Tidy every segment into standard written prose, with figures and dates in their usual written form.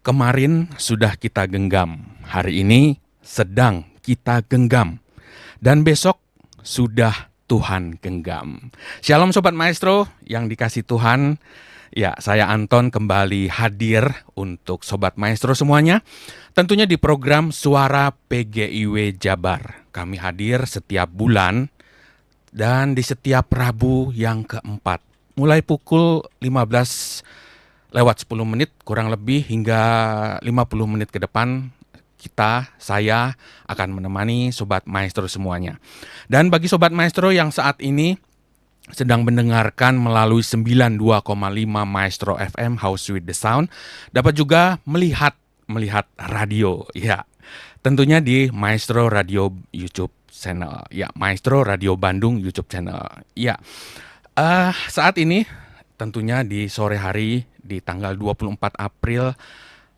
Kemarin sudah kita genggam, hari ini sedang kita genggam, dan besok sudah Tuhan genggam. Shalom Sobat Maestro yang dikasih Tuhan. Ya, saya Anton kembali hadir untuk Sobat Maestro semuanya. Tentunya di program Suara PGIW Jabar. Kami hadir setiap bulan dan di setiap Rabu yang keempat. Mulai pukul 15 lewat 10 menit kurang lebih hingga 50 menit ke depan saya akan menemani Sobat Maestro semuanya. Dan bagi Sobat Maestro yang saat ini sedang mendengarkan melalui 92,5 Maestro FM House with the Sound, dapat juga melihat radio, ya. Tentunya di Maestro Radio YouTube channel, ya, Maestro Radio Bandung YouTube channel. Ya. Saat ini tentunya di sore hari di tanggal 24 April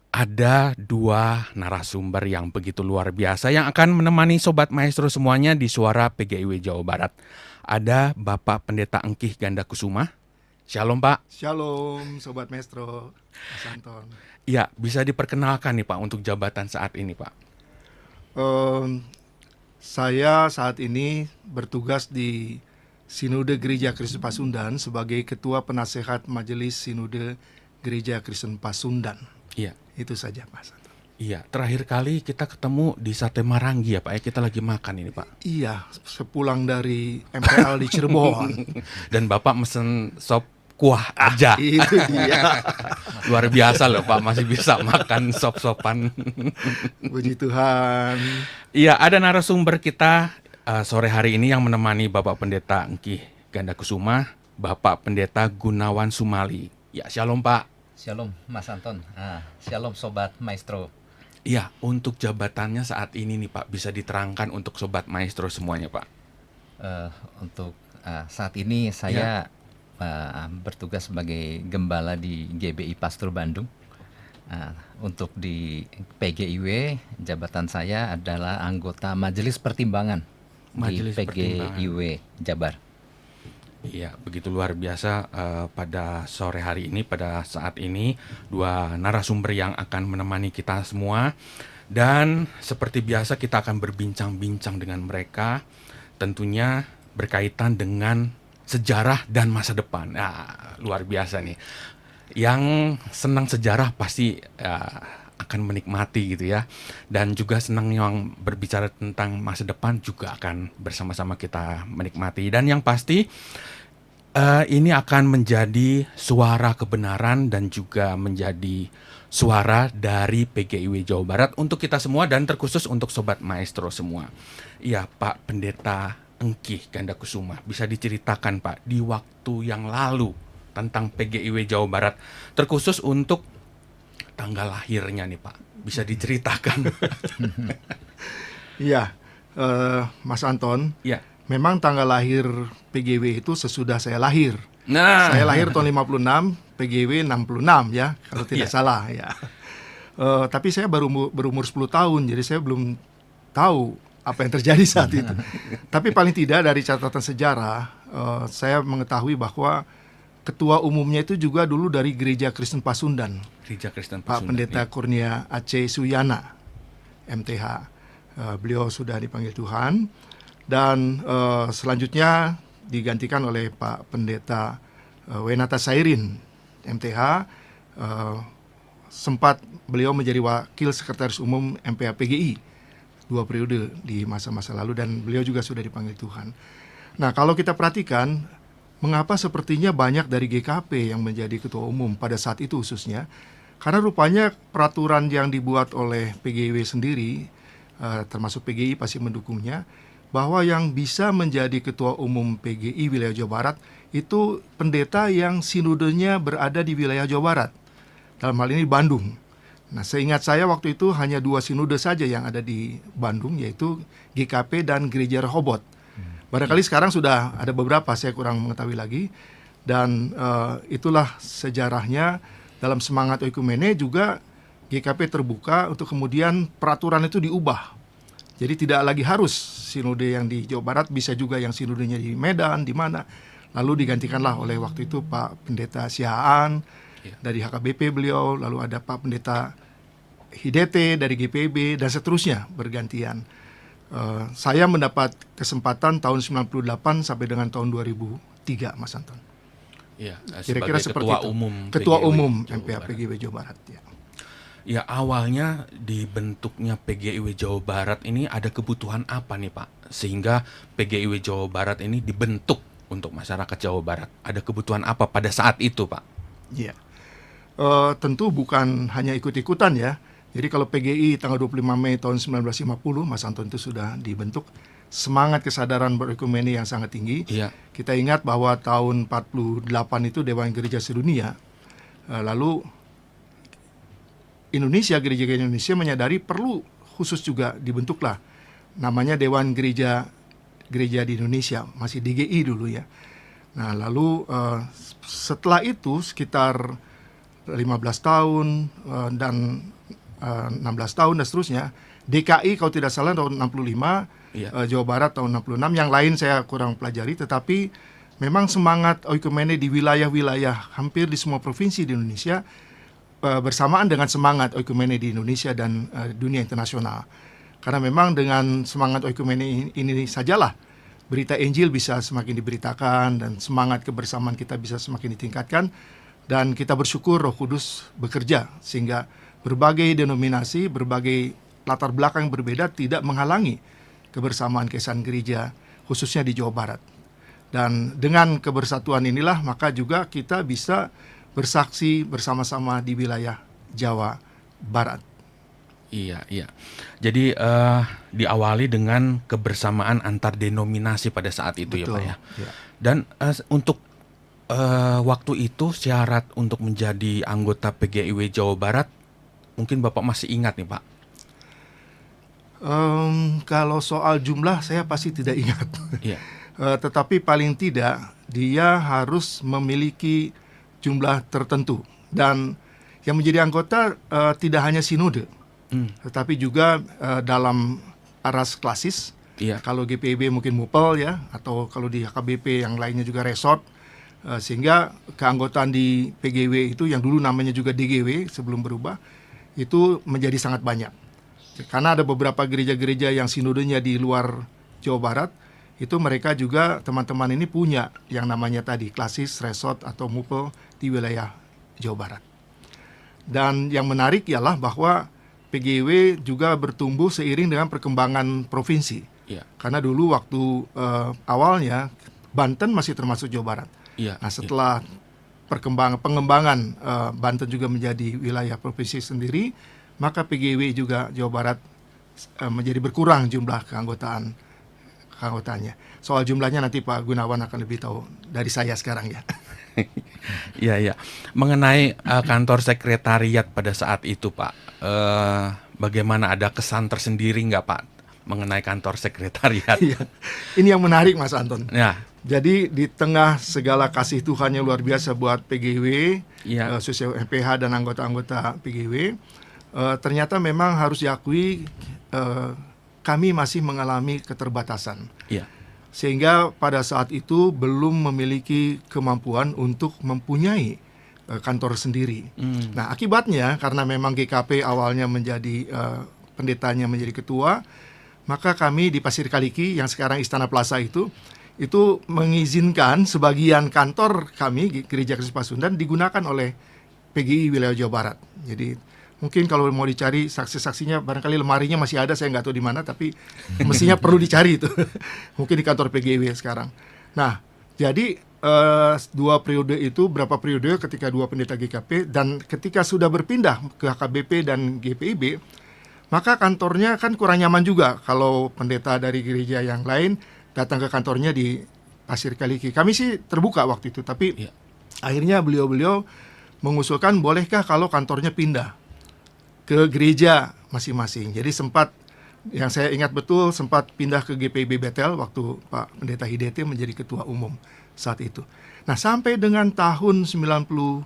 ada dua narasumber yang begitu luar biasa yang akan menemani Sobat Maestro semuanya di Suara PGIW Jawa Barat. Ada Bapak Pendeta Engkih Ganda Kusuma. Shalom Pak. Shalom Sobat Maestro, Mas Anton. Ya, bisa diperkenalkan nih Pak untuk jabatan saat ini Pak. Saya saat ini bertugas di Sinode Gereja Kristen Pasundan sebagai Ketua Penasehat Majelis Sinode Gereja Kristen Pasundan. Iya. Itu saja Mas Anton. Iya, terakhir kali kita ketemu di Sate Marangi ya Pak, ya kita lagi makan ini Pak. Iya, sepulang dari MPL di Cirebon. Dan Bapak mesen sop kuah aja. Itu dia. Luar biasa loh Pak, masih bisa makan sop-sopan. Puji Tuhan. Iya, ada narasumber kita sore hari ini yang menemani Bapak Pendeta Engkih Ganda Kusuma, Bapak Pendeta Gunawan Sumali. Ya, shalom Pak. Shalom Mas Anton, shalom Sobat Maestro. Iya, untuk jabatannya saat ini nih Pak, bisa diterangkan untuk Sobat Maestro semuanya Pak. Untuk saat ini saya bertugas sebagai gembala di GBI Pastur Bandung. Untuk di PGIW, jabatan saya adalah anggota Majelis Pertimbangan Majelis di PGIW Jabar. Iya, begitu luar biasa pada sore hari ini, pada saat ini, dua narasumber yang akan menemani kita semua. Dan seperti biasa kita akan berbincang-bincang dengan mereka, tentunya berkaitan dengan sejarah dan masa depan. Luar biasa nih. Yang senang sejarah pasti akan menikmati gitu ya. Dan juga senang yang berbicara tentang masa depan juga akan bersama-sama kita menikmati. Dan yang pasti ini akan menjadi suara kebenaran dan juga menjadi suara dari PGIW Jawa Barat untuk kita semua dan terkhusus untuk Sobat Maestro semua. Iya Pak Pendeta Engkih Ganda Kusuma, bisa diceritakan Pak di waktu yang lalu tentang PGIW Jawa Barat, terkhusus untuk tanggal lahirnya nih Pak, bisa diceritakan? Iya, Mas Anton. Iya. Memang tanggal lahir PGW itu sesudah saya lahir. Nah, Saya lahir tahun 56, PGW 66 ya, kalau tidak salah ya. Tapi saya baru berumur 10 tahun, jadi saya belum tahu apa yang terjadi saat itu. Tapi paling tidak dari catatan sejarah, saya mengetahui bahwa ketua umumnya itu juga dulu dari Gereja Kristen Pasundan. Gereja Kristen Pak Pasundan. Pendeta Kurnia Aceh Suyana, MTH. Beliau sudah dipanggil Tuhan. Dan selanjutnya digantikan oleh Pak Pendeta Wenata Sairin, MTH. Sempat beliau menjadi Wakil Sekretaris Umum MPA PGI 2 periode di masa-masa lalu, dan beliau juga sudah dipanggil Tuhan. Nah, kalau kita perhatikan, mengapa sepertinya banyak dari GKP yang menjadi ketua umum pada saat itu khususnya, karena rupanya peraturan yang dibuat oleh PGIW sendiri, termasuk PGI pasti mendukungnya, bahwa yang bisa menjadi ketua umum PGI wilayah Jawa Barat itu pendeta yang sinodenya berada di wilayah Jawa Barat, dalam hal ini Bandung. Nah, seingat saya waktu itu hanya 2 sinode saja yang ada di Bandung, yaitu GKP dan Gereja Rehobot. Barangkali sekarang sudah ada beberapa, saya kurang mengetahui lagi. Dan itulah sejarahnya. Dalam semangat oikumene juga GKP terbuka untuk kemudian peraturan itu diubah. Jadi tidak lagi harus sinode yang di Jawa Barat, bisa juga yang sinodenya di Medan, di mana. Lalu digantikanlah oleh waktu itu Pak Pendeta Sihaan, dari HKBP beliau, lalu ada Pak Pendeta HIDT, dari GPIB, dan seterusnya bergantian. Saya mendapat kesempatan tahun 98 sampai dengan tahun 2003, Mas Anton. Ya, Kira-kira sebagai seperti ketua itu. umum Ketua PGIW Umum Jawa MPA Barat. PGIW Jawa Barat. Ya. Ya, awalnya dibentuknya PGIW Jawa Barat ini ada kebutuhan apa nih Pak? Sehingga PGIW Jawa Barat ini dibentuk untuk masyarakat Jawa Barat. Ada kebutuhan apa pada saat itu Pak? Iya. Tentu bukan hanya ikut-ikutan ya. Jadi kalau PGI tanggal 25 Mei tahun 1950, Mas Anton itu sudah dibentuk. Semangat kesadaran berekumeni yang sangat tinggi. Iya. Kita ingat bahwa tahun 48 itu Dewan Gereja Sedunia. Lalu gereja-gereja Indonesia menyadari perlu khusus juga dibentuklah. Namanya Dewan Gereja di Indonesia, masih DGI dulu ya. Nah lalu setelah itu sekitar 15 tahun dan 16 tahun dan seterusnya, DKI kalau tidak salah tahun 65, Iya. Jawa Barat tahun 66, yang lain saya kurang pelajari, tetapi memang semangat oikumene di wilayah-wilayah hampir di semua provinsi di Indonesia bersamaan dengan semangat oikumene di Indonesia dan dunia internasional. Karena memang dengan semangat oikumene ini sajalah berita Injil bisa semakin diberitakan dan semangat kebersamaan kita bisa semakin ditingkatkan, dan kita bersyukur Roh Kudus bekerja sehingga berbagai denominasi, berbagai latar belakang yang berbeda tidak menghalangi kebersamaan kesan gereja khususnya di Jawa Barat. Dan dengan kebersatuan inilah maka juga kita bisa bersaksi bersama-sama di wilayah Jawa Barat. Iya, iya. Jadi diawali dengan kebersamaan antar denominasi pada saat itu. Betul, ya Pak ya. ya. Dan untuk waktu itu syarat untuk menjadi anggota PGIW Jawa Barat, mungkin Bapak masih ingat nih Pak? Kalau soal jumlah saya pasti tidak ingat. Iya. Tetapi paling tidak dia harus memiliki jumlah tertentu, dan yang menjadi anggota tidak hanya sinode, tetapi juga dalam aras klasis. Iya. Kalau GPIB mungkin mupel ya, atau kalau di HKBP yang lainnya juga resort, sehingga keanggotaan di PGW itu yang dulu namanya juga DGW sebelum berubah itu menjadi sangat banyak. Karena ada beberapa gereja-gereja yang sinodenya di luar Jawa Barat, itu mereka juga teman-teman ini punya yang namanya tadi klasis, resort atau mupel di wilayah Jawa Barat. Dan yang menarik ialah bahwa PGW juga bertumbuh seiring dengan perkembangan provinsi. Iya. Karena dulu waktu awalnya Banten masih termasuk Jawa Barat. Iya. Nah setelah pengembangan Banten juga menjadi wilayah provinsi sendiri, maka PGW juga Jawa Barat menjadi berkurang jumlah keanggotaannya. Soal jumlahnya nanti Pak Gunawan akan lebih tahu dari saya sekarang ya. Iya, iya. Mengenai kantor sekretariat pada saat itu Pak, bagaimana, ada kesan tersendiri nggak Pak mengenai kantor sekretariat? Iya. Ini yang menarik Mas Anton. Ya. Jadi di tengah segala kasih Tuhan yang luar biasa buat PGW, Iya. khususnya MPH dan anggota-anggota PGW, ternyata memang harus diakui kami masih mengalami keterbatasan. Iya. Sehingga pada saat itu belum memiliki kemampuan untuk mempunyai kantor sendiri. Nah akibatnya karena memang GKP awalnya menjadi pendetanya menjadi ketua, maka kami di Pasir Kaliki yang sekarang Istana Plaza itu mengizinkan sebagian kantor kami Gereja Kristus Pasundan digunakan oleh PGI wilayah Jawa Barat. Jadi mungkin kalau mau dicari saksi-saksinya barangkali lemarinya masih ada, saya nggak tahu di mana, tapi mestinya perlu dicari itu. Mungkin di kantor PGIW sekarang. Nah, jadi dua periode itu, berapa periode ketika dua pendeta GKP, dan ketika sudah berpindah ke HKBP dan GPIB, maka kantornya kan kurang nyaman juga kalau pendeta dari gereja yang lain datang ke kantornya di Pasir Kaliki. Kami sih terbuka waktu itu, tapi akhirnya beliau-beliau mengusulkan bolehkah kalau kantornya pindah ke gereja masing-masing. Jadi sempat, yang saya ingat betul, sempat pindah ke GPIB Betel waktu Pak Pendeta Hidete menjadi ketua umum saat itu. Nah sampai dengan tahun 98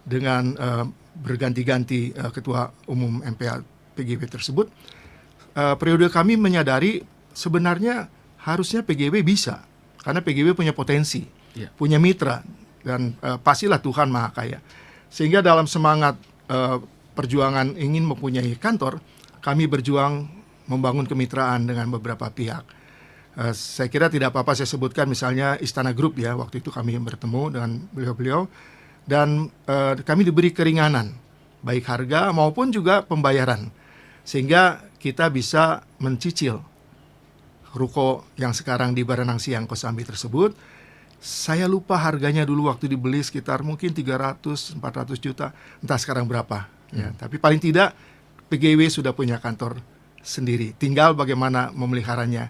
dengan berganti-ganti ketua umum MPA PGW tersebut, periode kami menyadari sebenarnya harusnya PGW bisa, karena PGW punya potensi, punya mitra, dan pastilah Tuhan Maha Kaya. Sehingga dalam semangat perjuangan ingin mempunyai kantor, kami berjuang membangun kemitraan dengan beberapa pihak. Saya kira tidak apa-apa saya sebutkan misalnya Istana Group ya, waktu itu kami bertemu dengan beliau-beliau dan kami diberi keringanan baik harga maupun juga pembayaran sehingga kita bisa mencicil ruko yang sekarang di Baranang Siang Kosambi tersebut. Saya lupa harganya dulu waktu dibeli sekitar mungkin 300-400 juta, entah sekarang berapa ya. Tapi paling tidak PGW sudah punya kantor sendiri, tinggal bagaimana memeliharanya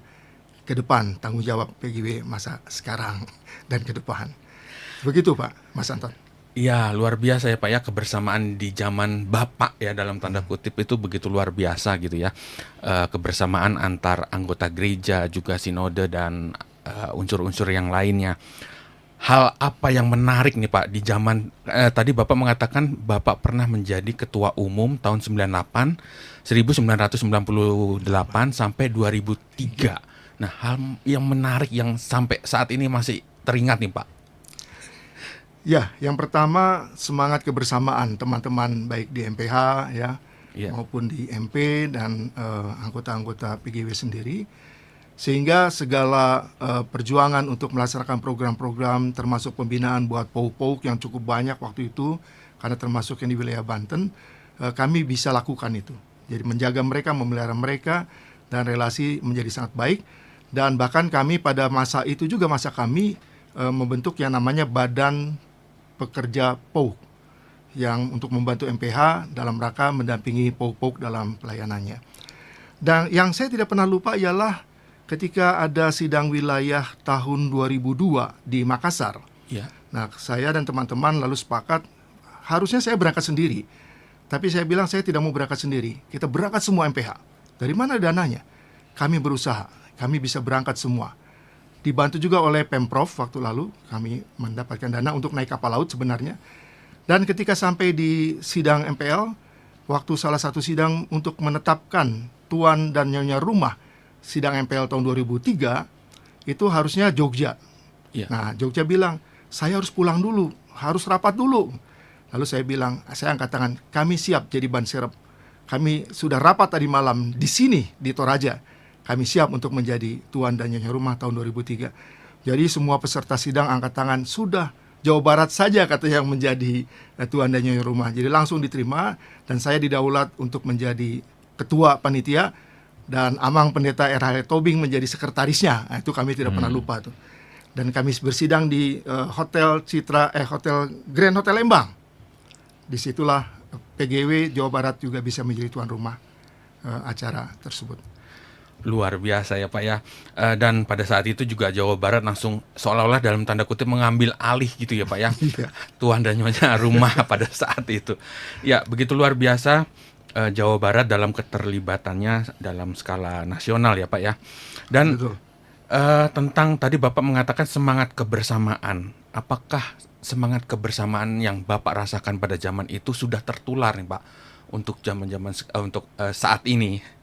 ke depan, tanggung jawab PGW masa sekarang dan ke depan. Begitu Pak, Mas Anton. Iya, luar biasa ya Pak ya, kebersamaan di zaman Bapak ya dalam tanda kutip itu begitu luar biasa gitu ya. Kebersamaan antar anggota gereja, juga sinode dan unsur-unsur yang lainnya. Hal apa yang menarik nih Pak di zaman tadi Bapak mengatakan Bapak pernah menjadi ketua umum tahun 1998 sampai 2003. Nah, hal yang menarik yang sampai saat ini masih teringat nih Pak. Ya, yang pertama semangat kebersamaan teman-teman baik di MPH ya, maupun di MP dan anggota-anggota PGW sendiri, sehingga segala perjuangan untuk melaksanakan program-program termasuk pembinaan buat PAUD yang cukup banyak waktu itu karena termasuk yang di wilayah Banten, kami bisa lakukan itu. Jadi menjaga mereka, memelihara mereka dan relasi menjadi sangat baik. Dan bahkan kami pada masa itu juga kami membentuk yang namanya Badan Pekerja PAUD yang untuk membantu MPH dalam rangka mendampingi PAUD dalam pelayanannya. Dan yang saya tidak pernah lupa ialah ketika ada sidang wilayah tahun 2002 di Makassar. Ya. Nah, saya dan teman-teman lalu sepakat harusnya saya berangkat sendiri. Tapi saya bilang saya tidak mau berangkat sendiri. Kita berangkat semua MPH. Dari mana dananya? Kami berusaha, kami bisa berangkat semua. Dibantu juga oleh Pemprov waktu lalu, kami mendapatkan dana untuk naik kapal laut sebenarnya. Dan ketika sampai di sidang MPL, waktu salah satu sidang untuk menetapkan tuan dan nyonya rumah sidang MPL tahun 2003, itu harusnya Jogja. Ya. Nah, Jogja bilang, saya harus pulang dulu, harus rapat dulu. Lalu saya bilang, saya angkat tangan, kami siap jadi ban serep. Kami sudah rapat tadi malam di sini, di Toraja. Kami siap untuk menjadi tuan dan nyonya rumah tahun 2003. Jadi semua peserta sidang angkat tangan, sudah Jawa Barat saja katanya yang menjadi tuan dan nyonya rumah. Jadi langsung diterima dan saya didaulat untuk menjadi ketua panitia dan Amang Pendeta R.H. Tobing menjadi sekretarisnya. Nah, itu kami tidak pernah lupa tuh. Dan kami bersidang di Hotel Grand Hotel Lembang. Disitulah PGW Jawa Barat juga bisa menjadi tuan rumah acara tersebut. Luar biasa ya Pak ya. Dan pada saat itu juga Jawa Barat langsung seolah-olah dalam tanda kutip mengambil alih gitu ya Pak ya. Tuan dan nyonya rumah pada saat itu. Ya, begitu luar biasa Jawa Barat dalam keterlibatannya dalam skala nasional ya Pak ya. Dan tentang tadi Bapak mengatakan semangat kebersamaan. Apakah semangat kebersamaan yang Bapak rasakan pada zaman itu sudah tertular nih Pak untuk saat ini?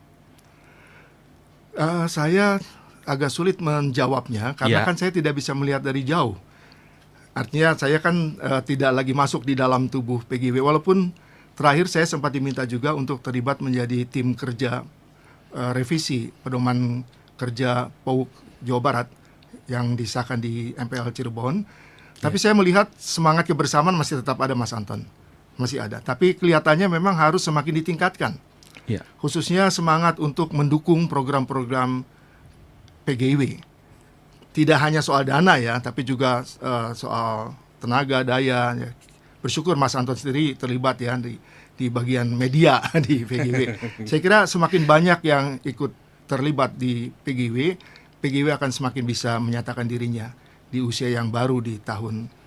Saya agak sulit menjawabnya karena kan saya tidak bisa melihat dari jauh. Artinya saya kan tidak lagi masuk di dalam tubuh PGW, walaupun terakhir saya sempat diminta juga untuk terlibat menjadi tim kerja revisi pedoman kerja PAUD Jawa Barat yang disahkan di MPL Cirebon. Tapi saya melihat semangat kebersamaan masih tetap ada Mas Anton, masih ada. Tapi kelihatannya memang harus semakin ditingkatkan. Khususnya semangat untuk mendukung program-program PGW. Tidak hanya soal dana ya, tapi juga soal tenaga, daya. Ya. Bersyukur Mas Anton sendiri terlibat ya di bagian media di PGW. Saya kira semakin banyak yang ikut terlibat di PGW, PGW akan semakin bisa menyatakan dirinya di usia yang baru di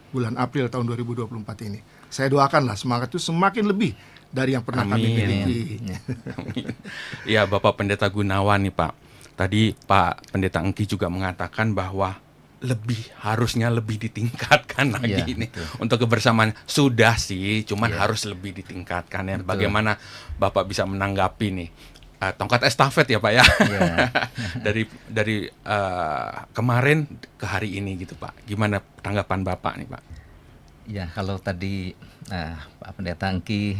bulan April tahun 2024 ini. Saya doakanlah semangat itu semakin lebih dari yang pernah kami miliki. Ya, Bapak Pendeta Gunawan nih Pak. Tadi Pak Pendeta Engki juga mengatakan bahwa harusnya lebih ditingkatkan lagi ini untuk kebersamaan. Sudah sih, cuman harus lebih ditingkatkan ya. Betul. Bagaimana Bapak bisa menanggapi nih tongkat estafet ya Pak ya. dari kemarin ke hari ini gitu Pak. Gimana tanggapan Bapak nih Pak? Ya, kalau tadi Pak Pendeta Engki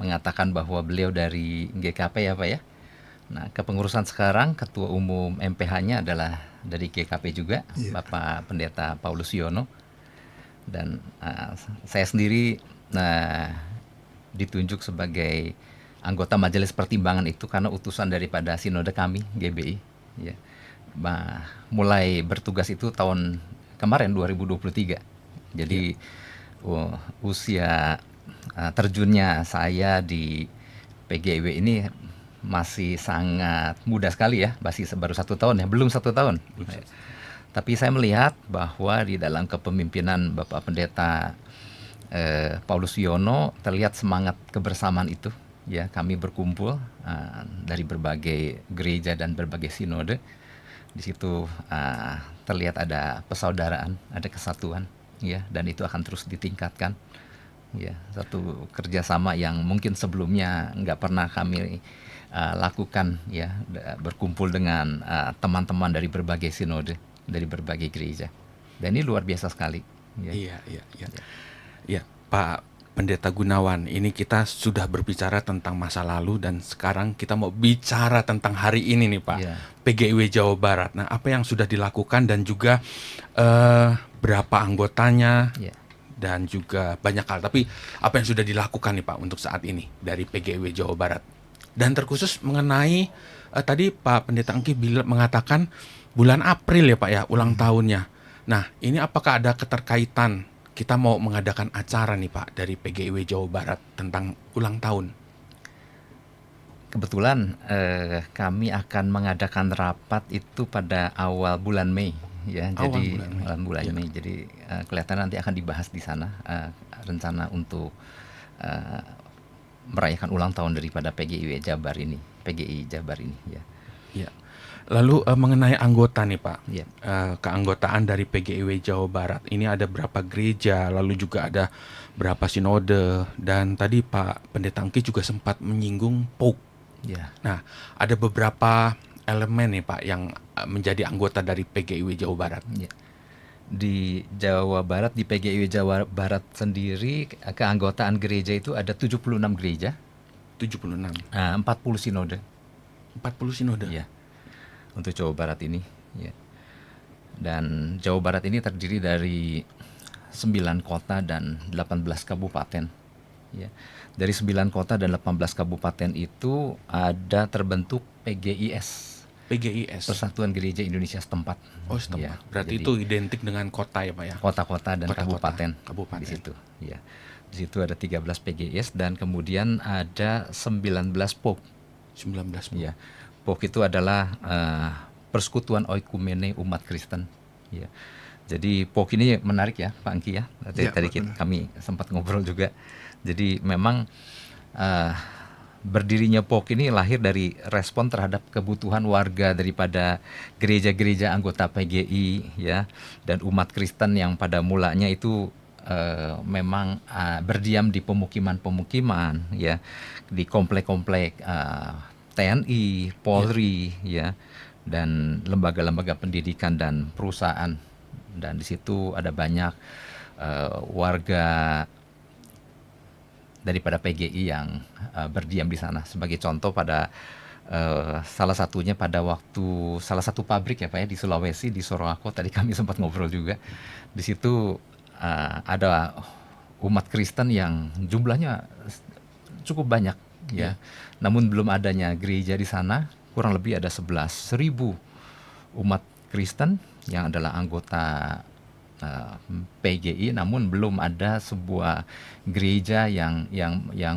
mengatakan bahwa beliau dari GKP ya Pak ya. Nah, kepengurusan sekarang Ketua Umum MPH-nya adalah dari GKP juga, Iya. Bapak Pendeta Paulus Yono. Dan saya sendiri ditunjuk sebagai anggota Majelis Pertimbangan itu karena utusan daripada sinode kami GBI. Ya. Mulai bertugas itu tahun kemarin 2023. Jadi usia terjunnya saya di PGIW ini masih sangat muda sekali ya, masih baru 1 tahun ya, belum 1 tahun. Tapi saya melihat bahwa di dalam kepemimpinan Bapak Pendeta Paulus Yono terlihat semangat kebersamaan itu. Ya, kami berkumpul dari berbagai gereja dan berbagai sinode. Di situ terlihat ada persaudaraan, ada kesatuan, ya, dan itu akan terus ditingkatkan. Ya, satu kerjasama yang mungkin sebelumnya nggak pernah kami lakukan, ya, berkumpul dengan teman-teman dari berbagai sinode, dari berbagai gereja, dan ini luar biasa sekali. Ya. Iya. Ya, Pak Pendeta Gunawan, ini kita sudah berbicara tentang masa lalu dan sekarang kita mau bicara tentang hari ini nih Pak, Ya. PGIW Jawa Barat. Nah, apa yang sudah dilakukan dan juga berapa anggotanya? Ya. Dan juga banyak hal. Tapi apa yang sudah dilakukan nih Pak untuk saat ini dari PGIW Jawa Barat? Dan terkhusus mengenai tadi Pak Pendeta Engki mengatakan bulan April ya Pak ya, ulang tahunnya. Nah, ini apakah ada keterkaitan kita mau mengadakan acara nih Pak dari PGIW Jawa Barat tentang ulang tahun? Kebetulan kami akan mengadakan rapat itu pada awal bulan Mei. Ya, Awal jadi bulan Mei. Mei. Jadi kelihatan nanti akan dibahas di sana rencana untuk merayakan ulang tahun daripada PGI Jabar ini. Ya. Ya. Lalu mengenai anggota nih Pak, Ya. keanggotaan dari PGIW Jawa Barat ini ada berapa gereja, lalu juga ada berapa sinode, dan tadi Pak Pendeta Engki juga sempat menyinggung POUK. Ya. Nah, ada beberapa elemen nih Pak yang menjadi anggota dari PGIW Jawa Barat. Ya. Di Jawa Barat, di PGIW Jawa Barat sendiri, keanggotaan gereja itu ada 76 gereja, 76. 40 sinode. 40 sinode. Ya, untuk Jawa Barat ini. Ya. Dan Jawa Barat ini terdiri dari 9 kota dan 18 kabupaten. Ya. Dari 9 kota dan 18 kabupaten itu ada terbentuk PGIS. PGIS. Persatuan Gereja Indonesia Setempat. Oh, setempat. Ya, Berarti jadi itu identik dengan kota ya Pak ya? kota-kota dan Kota-kota, kabupaten kabupaten. di situ. Ya. Di situ ada 13 PGIS dan kemudian ada 19 POUK. 19. Ya. POUK itu adalah Persekutuan Oikumene Umat Kristen. Ya. Jadi POUK ini menarik ya Pak Engki ya. Tadi kami sempat ngobrol juga. Jadi memang berdirinya POUK ini lahir dari respon terhadap kebutuhan warga daripada gereja-gereja anggota PGI ya, dan umat Kristen yang pada mulanya itu memang berdiam di pemukiman-pemukiman ya, di komplek-komplek TNI, Polri ya, dan lembaga-lembaga pendidikan dan perusahaan, dan di situ ada banyak warga daripada PGI yang berdiam di sana. Sebagai contoh pada salah satunya pada waktu salah satu pabrik ya Pak ya di Sulawesi, di Sorowako, tadi kami sempat ngobrol juga. Di situ ada umat Kristen yang jumlahnya cukup banyak ya. Namun belum adanya gereja di sana, kurang lebih ada 11.000 umat Kristen yang adalah anggota PGI, namun belum ada sebuah gereja yang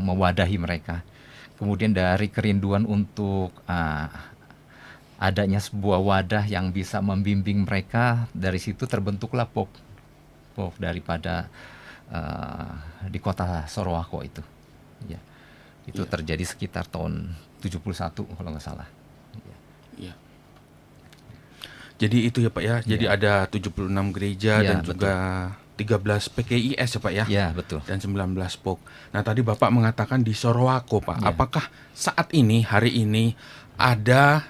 mewadahi mereka. Kemudian dari kerinduan untuk adanya sebuah wadah yang bisa membimbing mereka, dari situ terbentuklah POUK daripada di kota Sorowako itu. Ya. Itu terjadi sekitar tahun 71 kalau nggak salah. Iya. Jadi itu ya Pak ya. Jadi ada 76 gereja dan juga 13 PGIS ya Pak ya. Iya, betul. Dan 19 POUK. Nah, tadi Bapak mengatakan di Sorowako Pak. Apakah saat ini, hari ini ada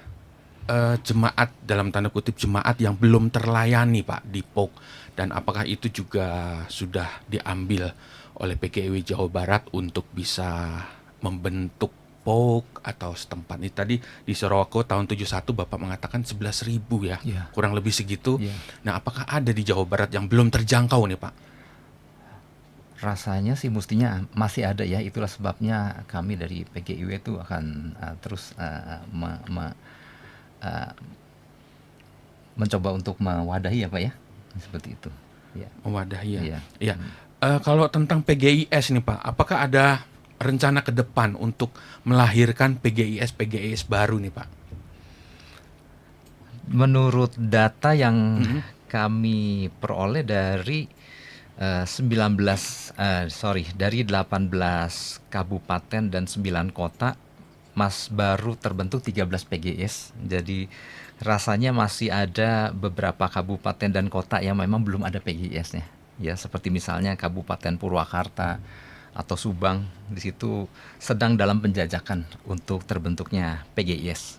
jemaat, dalam tanda kutip jemaat yang belum terlayani Pak di POUK, dan apakah itu juga sudah diambil oleh PGIW Jawa Barat untuk bisa membentuk POK atau setempat ini tadi di Sorowako tahun 71 Bapak mengatakan 11.000 ya, Iya. kurang lebih segitu. Iya. Nah, apakah ada di Jawa Barat yang belum terjangkau nih Pak? Rasanya sih mestinya masih ada ya. Itulah sebabnya kami dari PGIW itu akan terus mencoba untuk mewadahi ya Pak ya, seperti itu. Ya. Mewadahi ya. Iya. Iya. Kalau tentang PGIS nih Pak, apakah ada rencana ke depan untuk melahirkan PGIS baru nih Pak? Menurut data yang kami peroleh dari 18 kabupaten dan 9 kota, baru terbentuk 13 PGIS. Jadi rasanya masih ada beberapa kabupaten dan kota yang memang belum ada PGIS-nya. Ya, seperti misalnya Kabupaten Purwakarta atau Subang, di situ sedang dalam penjajakan untuk terbentuknya PGIS.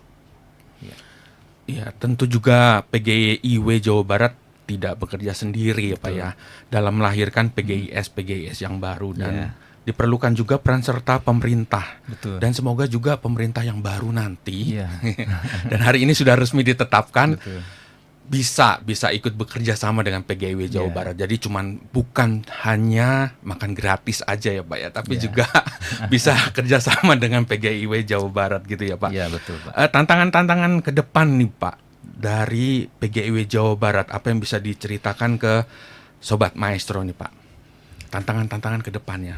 Iya, tentu juga PGIW Jawa Barat tidak bekerja sendiri ya Pak ya, dalam melahirkan PGIS yang baru, dan diperlukan juga peran serta pemerintah. Betul. Dan semoga juga pemerintah yang baru nanti, Iya. dan hari ini sudah resmi ditetapkan, Betul. bisa ikut bekerja sama dengan PGIW Jawa Barat. Jadi bukan hanya makan gratis aja ya Pak ya, tapi juga bisa kerjasama dengan PGIW Jawa Barat gitu ya Pak. Iya, betul Pak. Tantangan-tantangan ke depan nih Pak dari PGIW Jawa Barat, apa yang bisa diceritakan ke Sobat Maestro nih Pak? Tantangan-tantangan ke depannya.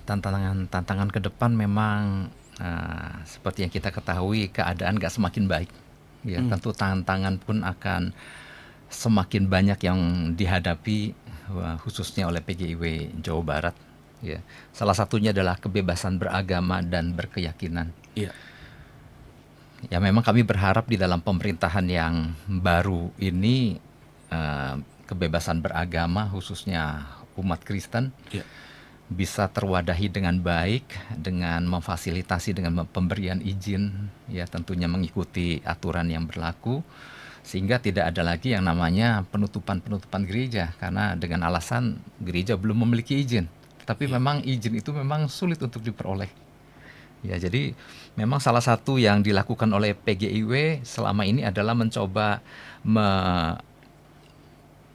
Tantangan ke depan memang seperti yang kita ketahui, keadaan gak semakin baik. Ya, tentu tantangan pun akan semakin banyak yang dihadapi, khususnya oleh PGIW Jawa Barat. Ya, salah satunya adalah kebebasan beragama dan berkeyakinan. Iya. Ya, memang kami berharap di dalam pemerintahan yang baru ini kebebasan beragama, khususnya umat Kristen, bisa terwadahi dengan baik, dengan memfasilitasi dengan pemberian izin, ya tentunya mengikuti aturan yang berlaku, sehingga tidak ada lagi yang namanya penutupan gereja karena dengan alasan gereja belum memiliki izin. Tapi memang izin itu memang sulit untuk diperoleh. Ya, jadi memang salah satu yang dilakukan oleh PGIW selama ini adalah mencoba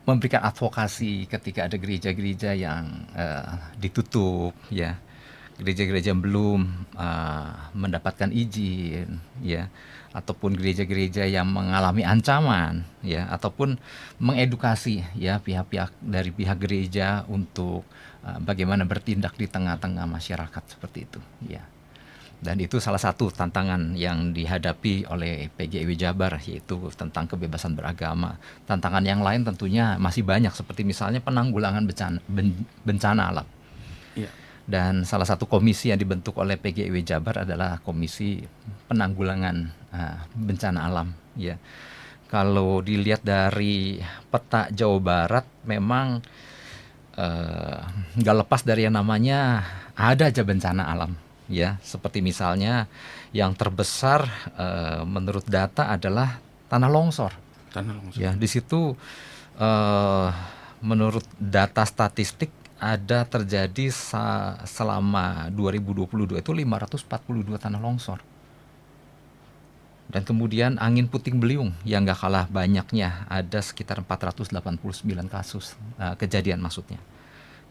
memberikan advokasi ketika ada gereja-gereja yang ditutup, ya, gereja-gereja yang belum mendapatkan izin, ya, ataupun gereja-gereja yang mengalami ancaman, ya, ataupun mengedukasi, ya, pihak-pihak dari pihak gereja untuk bagaimana bertindak di tengah-tengah masyarakat seperti itu, ya. Dan itu salah satu tantangan yang dihadapi oleh PGIW Jabar, yaitu tentang kebebasan beragama. Tantangan yang lain tentunya masih banyak, seperti misalnya penanggulangan bencana alam. Iya. Dan salah satu komisi yang dibentuk oleh PGIW Jabar adalah Komisi Penanggulangan Bencana Alam. Ya, kalau dilihat dari peta Jawa Barat, memang nggak lepas dari yang namanya ada aja bencana alam. Ya, seperti misalnya yang terbesar menurut data adalah tanah longsor. Ya, di situ menurut data statistik ada terjadi selama 2022 itu 542 tanah longsor. Dan kemudian angin puting beliung yang gak kalah banyaknya, ada sekitar 489 kasus kejadian maksudnya.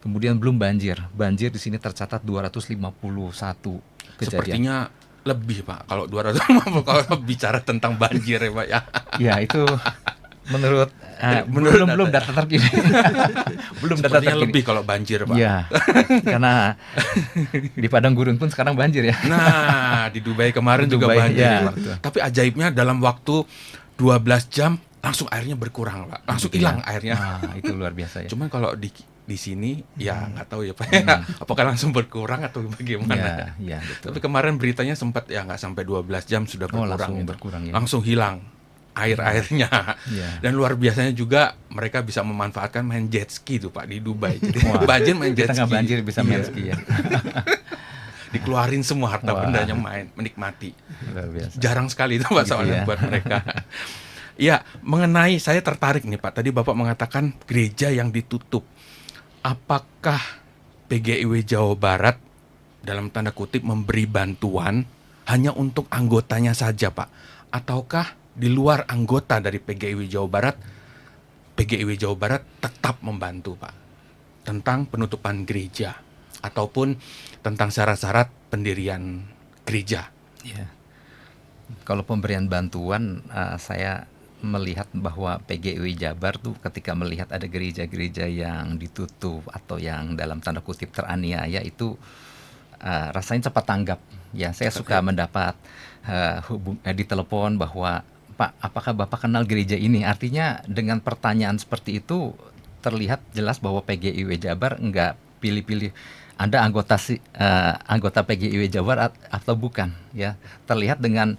Kemudian belum banjir. Banjir di sini tercatat 251 kejadian. Sepertinya lebih Pak kalau 250 kalau bicara tentang banjir ya Pak ya. Ya, itu menurut belum data terkini. Belum data Sepertinya terkini. lebih kalau banjir Pak. Ya, karena di Padang Gurun pun sekarang banjir ya. Nah, di Dubai kemarin juga Dubai, banjir ya, Pak. Tapi ajaibnya dalam waktu 12 jam langsung airnya berkurang Pak. Langsung hilang airnya. Nah, itu luar biasa ya. Cuman kalau di sini ya nggak tahu ya Pak. Apakah langsung berkurang atau bagaimana? Ya, betul. Tapi kemarin beritanya sempat ya nggak sampai 12 jam sudah berkurang. Langsung gitu. berkurang ya. Langsung hilang airnya. Ya. Dan luar biasanya juga mereka bisa memanfaatkan main jet ski tuh Pak di Dubai. Jadi banjir main jet Di tengah ski. banjir bisa main ski ya. Dikeluarin semua harta bendanya main menikmati. Luar biasa. Jarang sekali itu Pak soalnya ya. buat mereka. Iya, mengenai saya tertarik nih Pak. Tadi Bapak mengatakan gereja yang ditutup. Apakah PGIW Jawa Barat dalam tanda kutip memberi bantuan hanya untuk anggotanya saja, Pak? Ataukah di luar anggota dari PGIW Jawa Barat, PGIW Jawa Barat tetap membantu, Pak, tentang penutupan gereja ataupun tentang syarat-syarat pendirian gereja? Ya. Kalau pemberian bantuan, saya melihat bahwa PGIW Jabar tuh ketika melihat ada gereja-gereja yang ditutup atau yang dalam tanda kutip teraniaya itu rasanya cepat tanggap. Ya, saya suka mendapat di telepon bahwa Pak, apakah Bapak kenal gereja ini? Artinya dengan pertanyaan seperti itu terlihat jelas bahwa PGIW Jabar enggak pilih-pilih Anda anggota PGIW Jabar atau bukan, ya. Terlihat dengan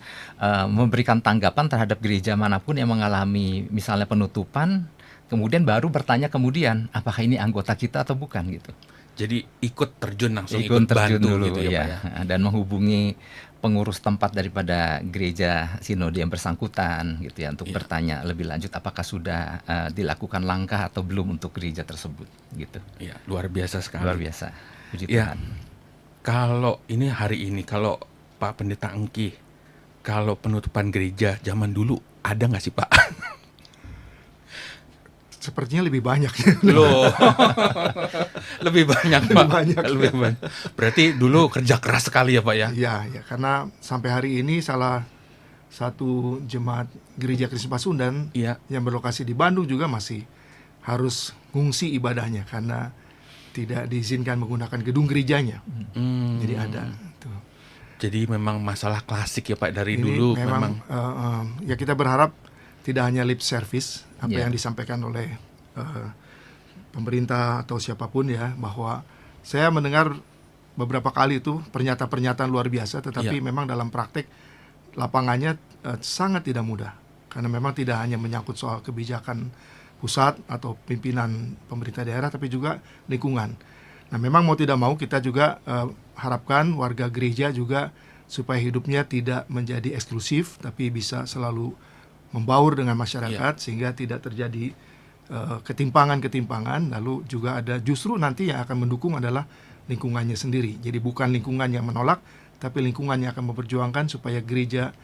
memberikan tanggapan terhadap gereja manapun yang mengalami misalnya penutupan, kemudian baru bertanya kemudian apakah ini anggota kita atau bukan gitu. Jadi ikut terjun langsung, Ikut ikut terjun bantu dulu gitu ya, Pak ya. dan menghubungi pengurus tempat daripada gereja sinode yang bersangkutan gitu ya untuk Iya. bertanya lebih lanjut apakah sudah dilakukan langkah atau belum untuk gereja tersebut gitu. Iya, luar biasa sekali. Luar biasa. Puji Iya. Tuhan. Kalau ini hari ini, kalau Pak Pendeta Engki, kalau penutupan gereja zaman dulu ada nggak sih, Pak? Sepertinya lebih banyak. Loh, lebih banyak, Lebih Pak. banyak. Lebih banyak. Berarti dulu kerja keras sekali ya, Pak ya? Ya, karena sampai hari ini salah satu jemaat Gereja Kristen Pasundan Iya. yang berlokasi di Bandung juga masih harus ngungsi ibadahnya karena tidak diizinkan menggunakan gedung gerejanya. Jadi ada tuh. Jadi memang masalah klasik ya, Pak, dari Ini dulu memang ya kita berharap tidak hanya lip service apa Ya. yang disampaikan oleh pemerintah atau siapapun ya, bahwa saya mendengar beberapa kali itu pernyataan-pernyataan luar biasa, tetapi Ya. memang dalam praktek lapangannya sangat tidak mudah karena memang tidak hanya menyangkut soal kebijakan pusat atau pimpinan pemerintah daerah, tapi juga lingkungan. Nah, memang mau tidak mau kita juga harapkan warga gereja juga supaya hidupnya tidak menjadi eksklusif, tapi bisa selalu membaur dengan masyarakat sehingga tidak terjadi ketimpangan-ketimpangan. Lalu juga ada justru nanti yang akan mendukung adalah lingkungannya sendiri. Jadi bukan lingkungan yang menolak, tapi lingkungan yang akan memperjuangkan supaya gereja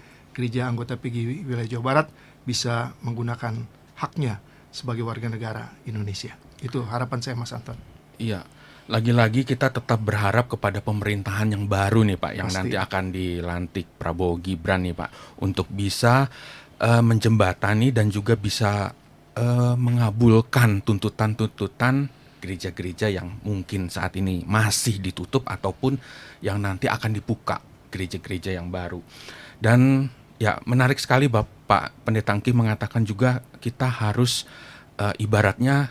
anggota PGI wilayah Jawa Barat bisa menggunakan haknya sebagai warga negara Indonesia. Itu harapan saya, Mas Anton. Iya. Lagi-lagi kita tetap berharap kepada pemerintahan yang baru nih, Pak, yang Pasti. nanti akan dilantik Prabowo Gibran nih, Pak, untuk bisa menjembatani dan juga bisa mengabulkan tuntutan-tuntutan gereja-gereja yang mungkin saat ini masih ditutup ataupun yang nanti akan dibuka gereja-gereja yang baru. Dan ya menarik sekali Bapak Pendeta Engki mengatakan juga kita harus ibaratnya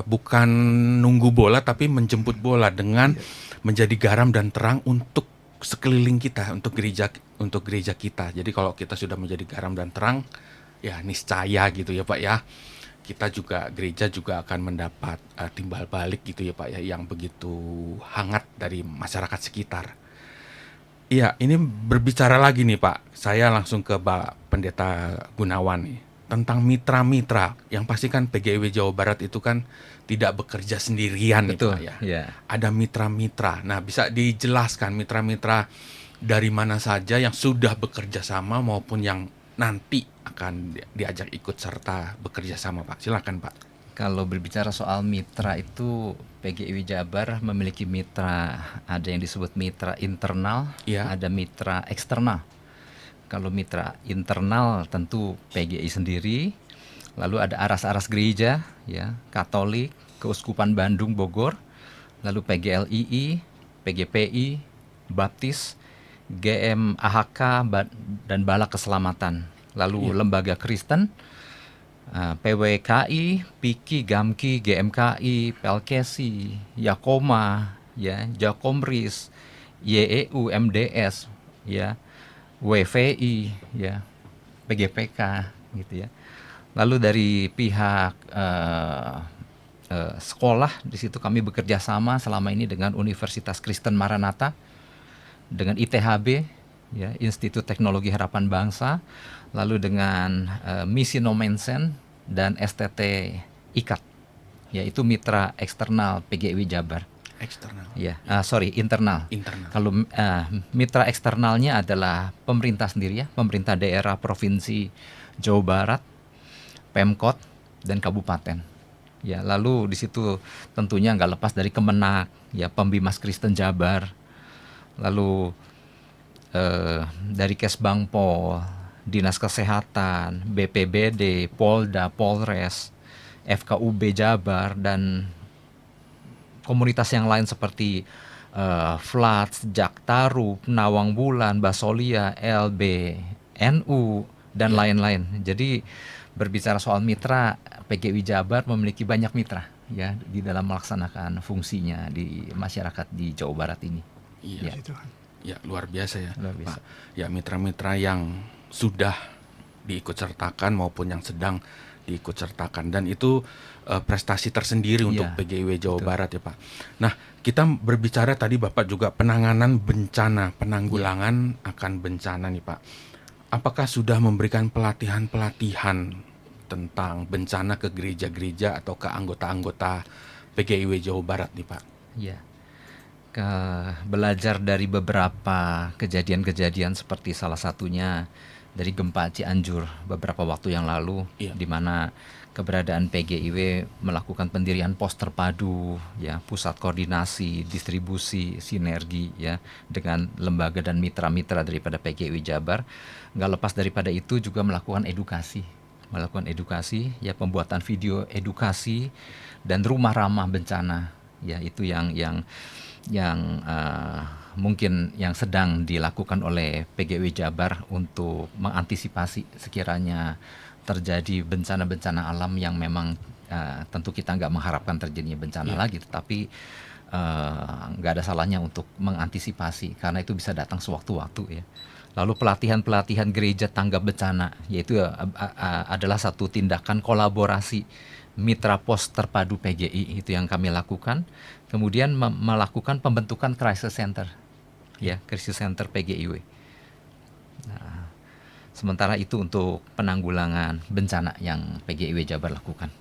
bukan nunggu bola tapi menjemput bola dengan menjadi garam dan terang untuk sekeliling kita, untuk gereja kita. Jadi kalau kita sudah menjadi garam dan terang, ya niscaya gitu ya Pak ya. Kita juga gereja juga akan mendapat timbal balik gitu ya Pak ya, yang begitu hangat dari masyarakat sekitar. Iya, ini berbicara lagi nih Pak. Saya langsung ke Pak Pendeta Gunawan nih tentang mitra-mitra. Yang pasti kan PGIW Jawa Barat itu kan tidak bekerja sendirian nih Betul. Pak ya. Ya. Ada mitra-mitra. Nah, bisa dijelaskan mitra-mitra dari mana saja yang sudah bekerja sama maupun yang nanti akan diajak ikut serta bekerja sama, Pak. Silakan, Pak. Kalau berbicara soal mitra itu PGIW Jabar memiliki mitra, ada yang disebut mitra internal, Iya. ada mitra eksternal. Kalau mitra internal tentu PGI sendiri, lalu ada aras-aras gereja, ya, Katolik, Keuskupan Bandung Bogor, lalu PGLII, PGPI, Baptis, GM AHK dan Bala Keselamatan, lalu lembaga Kristen, PWKI, PIKI, GAMKI, GMKI, PLKSI, Yakoma, ya, Jakomris, YEU, MDS, ya, WVI, ya, PGPK, gitu ya. Lalu dari pihak sekolah, di situ kami bekerja sama selama ini dengan Universitas Kristen Maranatha, dengan ITHB, ya, Institut Teknologi Harapan Bangsa, lalu dengan Misi Nomensen dan STT IKAT, yaitu mitra eksternal PGIW Jabar. Eksternal. Ya, internal. Internal. Kalau mitra eksternalnya adalah pemerintah sendiri ya, pemerintah daerah, provinsi Jawa Barat, Pemkot, dan kabupaten. Ya, lalu di situ tentunya nggak lepas dari Kemenak, ya Pembimas Kristen Jabar, lalu dari Kesbangpol, Dinas Kesehatan, BPBD, Polda, Polres, FKUB Jabar, dan komunitas yang lain seperti Flats, Jaktaru, Nawang Bulan, Basolia, LBNU, dan lain-lain. Jadi berbicara soal mitra, PGWI Jabar memiliki banyak mitra ya di dalam melaksanakan fungsinya di masyarakat di Jawa Barat ini. Iya. Ya. Tuhan. Ya, luar biasa ya, Luar biasa. Pak. Ya, mitra-mitra yang sudah diikut sertakan maupun yang sedang diikut sertakan, dan itu prestasi tersendiri untuk Iya, PGIW Jawa betul. Barat ya, Pak. Nah, kita berbicara tadi Bapak juga penanganan bencana, penanggulangan akan bencana nih, Pak. Apakah sudah memberikan pelatihan-pelatihan tentang bencana ke gereja-gereja atau ke anggota-anggota PGIW Jawa Barat nih, Pak? Ya. Belajar dari beberapa kejadian-kejadian seperti salah satunya dari gempa Cianjur beberapa waktu yang lalu, Iya. di mana keberadaan PGIW melakukan pendirian pos terpadu, ya pusat koordinasi, distribusi, sinergi, ya dengan lembaga dan mitra-mitra daripada PGIW Jabar. Nggak lepas daripada itu juga melakukan edukasi, ya pembuatan video edukasi dan rumah ramah bencana, ya itu yang mungkin yang sedang dilakukan oleh PGW Jabar untuk mengantisipasi sekiranya terjadi bencana-bencana alam yang memang tentu kita nggak mengharapkan terjadinya bencana lagi, tetapi nggak ada salahnya untuk mengantisipasi karena itu bisa datang sewaktu-waktu ya. Lalu pelatihan-pelatihan gereja tanggap bencana, yaitu adalah satu tindakan kolaborasi mitra pos terpadu PGI itu yang kami lakukan. Kemudian melakukan pembentukan crisis center, ya crisis center PGIW. Nah, sementara itu untuk penanggulangan bencana yang PGIW Jabar lakukan.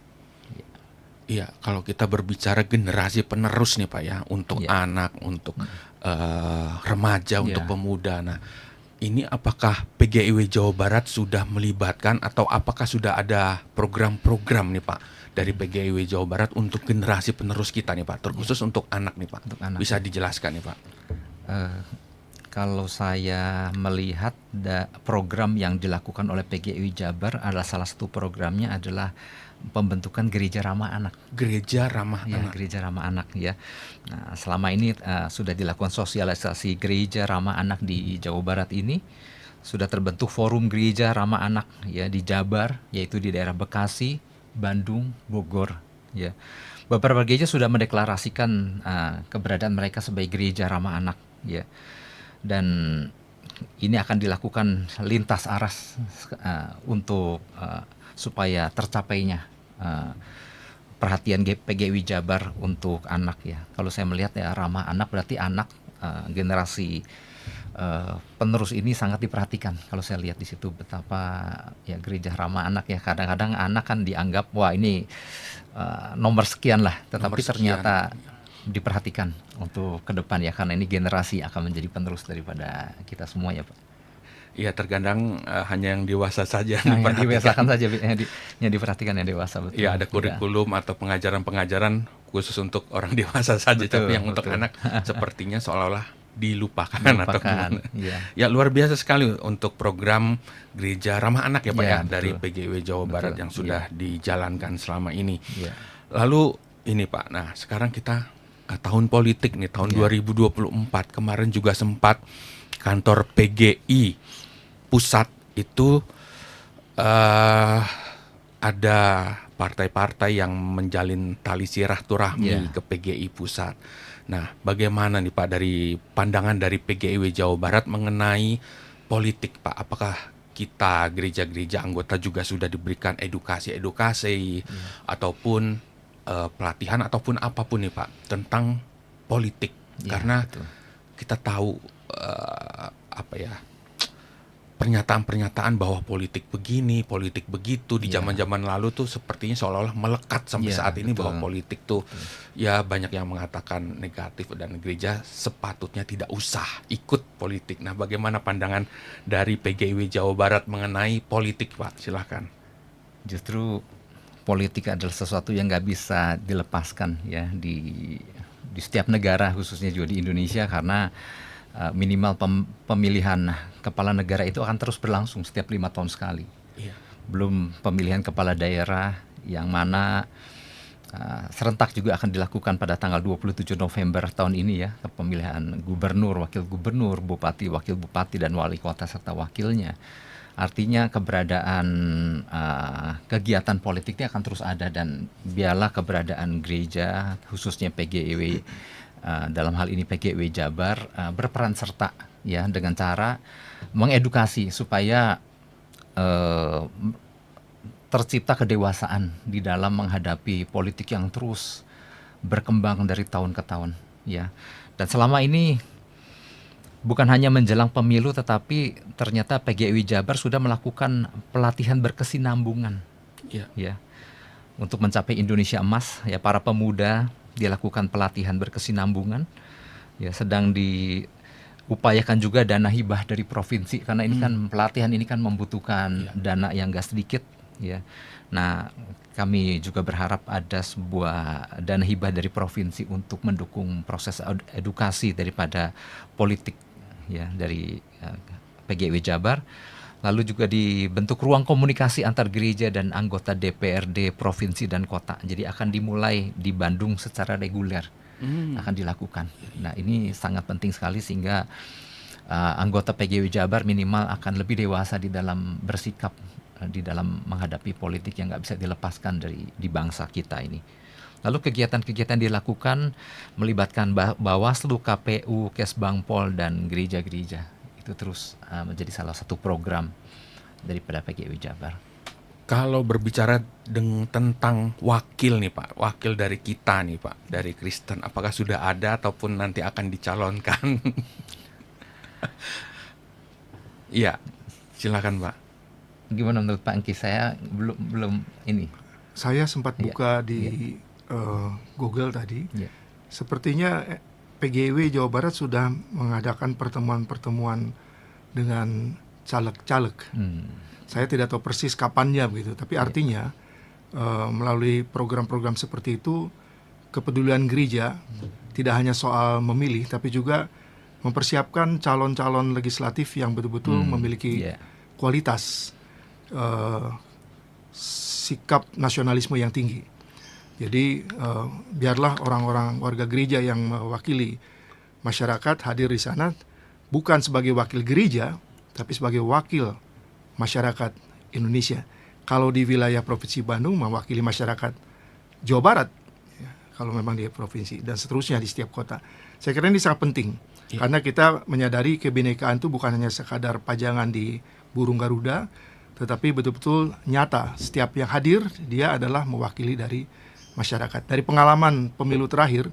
Iya, kalau kita berbicara generasi penerus nih Pak ya, untuk Iya. anak, untuk remaja, untuk Iya. pemuda. Nah, ini apakah PGIW Jawa Barat sudah melibatkan atau apakah sudah ada program-program nih Pak dari PGIW Jawa Barat untuk generasi penerus kita nih Pak, terkhusus untuk anak nih Pak? Untuk anak. Bisa dijelaskan nih Pak? Kalau saya melihat program yang dilakukan oleh PGIW Jabar adalah salah satu programnya adalah pembentukan gereja ramah anak. Gereja ramah Ya, anak. gereja ramah anak ya. Nah, selama ini sudah dilakukan sosialisasi gereja ramah anak di Jawa Barat ini. Sudah terbentuk forum gereja ramah anak ya di Jabar, yaitu di daerah Bekasi, Bandung, Bogor ya. Beberapa gereja sudah mendeklarasikan keberadaan mereka sebagai gereja ramah anak ya. Dan ini akan dilakukan lintas aras untuk supaya tercapainya perhatian PGW Jabar untuk anak ya. Kalau saya melihat ya ramah anak berarti anak generasi penerus ini sangat diperhatikan. Kalau saya lihat di situ betapa ya gereja ramah anak ya, kadang-kadang anak kan dianggap wah ini nomor sekian lah, tetapi Nomor sekian. ternyata diperhatikan untuk ke depan ya, karena ini generasi akan menjadi penerus daripada kita semua ya Pak. Iya, terkadang hanya yang dewasa saja Yang diperhatikan. dibiasakan saja, yang diperhatikan yang dewasa betul. Iya, ada kurikulum atau pengajaran-pengajaran khusus untuk orang dewasa saja, Betul, tapi yang untuk betul. anak sepertinya seolah-olah dilupakan, atau Dilupakan, gimana. iya. Ya, luar biasa sekali untuk program gereja ramah anak ya Pak Ya, ya, betul. dari PGW Jawa Betul, Barat yang sudah dijalankan selama ini. Iya. Lalu ini Pak, nah sekarang kita tahun politik nih, tahun 2024. Kemarin juga sempat kantor PGI pusat itu ada partai-partai yang menjalin tali silaturahmi ke PGI pusat. Nah, bagaimana nih Pak dari pandangan dari PGIW Jawa Barat mengenai politik Pak? Apakah kita gereja-gereja anggota juga sudah diberikan edukasi ataupun pelatihan ataupun apapun nih Pak tentang politik? Ya, Karena betul. kita tahu pernyataan-pernyataan bahwa politik begini, politik begitu di Iya. zaman-zaman lalu tuh sepertinya seolah-olah melekat sampai Iya, saat ini betul. bahwa politik tuh ya banyak yang mengatakan negatif dan gereja sepatutnya tidak usah ikut politik. Nah, bagaimana pandangan dari PGIW Jawa Barat mengenai politik, Pak? Silahkan. Justru politik adalah sesuatu yang nggak bisa dilepaskan ya di setiap negara, khususnya juga di Indonesia, karena minimal pemilihan kepala negara itu akan terus berlangsung setiap 5 tahun sekali. Iya. Belum pemilihan kepala daerah yang mana serentak juga akan dilakukan pada tanggal 27 November tahun ini ya, pemilihan gubernur, wakil gubernur, bupati, wakil bupati, dan wali kota serta wakilnya. Artinya keberadaan kegiatan politiknya akan terus ada, dan biarlah keberadaan gereja, khususnya PGIW, dalam hal ini PGIW Jabar, berperan serta ya dengan cara mengedukasi supaya tercipta kedewasaan di dalam menghadapi politik yang terus berkembang dari tahun ke tahun ya. Dan selama ini bukan hanya menjelang pemilu, tetapi ternyata PGIW Jabar sudah melakukan pelatihan berkesinambungan Iya. ya untuk mencapai Indonesia Emas ya. Para pemuda dilakukan pelatihan berkesinambungan ya, sedang diupayakan juga dana hibah dari provinsi, karena ini kan pelatihan ini kan membutuhkan dana yang gak sedikit ya. Nah, kami juga berharap ada sebuah dana hibah dari provinsi untuk mendukung proses edukasi daripada politik ya dari PGIW Jabar. Lalu juga dibentuk ruang komunikasi antar gereja dan anggota DPRD provinsi dan kota. Jadi akan dimulai di Bandung secara reguler, akan dilakukan. Nah, ini sangat penting sekali sehingga anggota PGIW Jabar minimal akan lebih dewasa di dalam bersikap di dalam menghadapi politik yang nggak bisa dilepaskan di bangsa kita ini. Lalu kegiatan-kegiatan dilakukan melibatkan Bawaslu, KPU, Kesbangpol, dan gereja-gereja. Itu terus menjadi salah satu program daripada PGIW Jabar. Kalau berbicara tentang wakil nih Pak, wakil dari kita nih Pak, dari Kristen, apakah sudah ada ataupun nanti akan dicalonkan? Iya, silakan Pak. Gimana menurut Pak Engki? Saya belum ini. Saya sempat Iya, buka di Google tadi. Ya. Sepertinya PGIW Jawa Barat sudah mengadakan pertemuan-pertemuan dengan caleg-caleg. Saya tidak tahu persis kapannya begitu, tapi artinya melalui program-program seperti itu, kepedulian gereja tidak hanya soal memilih, tapi juga mempersiapkan calon-calon legislatif yang betul-betul memiliki kualitas sikap nasionalisme yang tinggi. Jadi biarlah orang-orang warga gereja yang mewakili masyarakat hadir di sana bukan sebagai wakil gereja, tapi sebagai wakil masyarakat Indonesia. Kalau di wilayah Provinsi Bandung mewakili masyarakat Jawa Barat, ya, kalau memang di provinsi, dan seterusnya di setiap kota. Saya kira ini sangat penting, karena kita menyadari kebinekaan itu bukan hanya sekadar pajangan di burung Garuda, tetapi betul-betul nyata. Setiap yang hadir, dia adalah mewakili dari masyarakat. Dari pengalaman pemilu terakhir,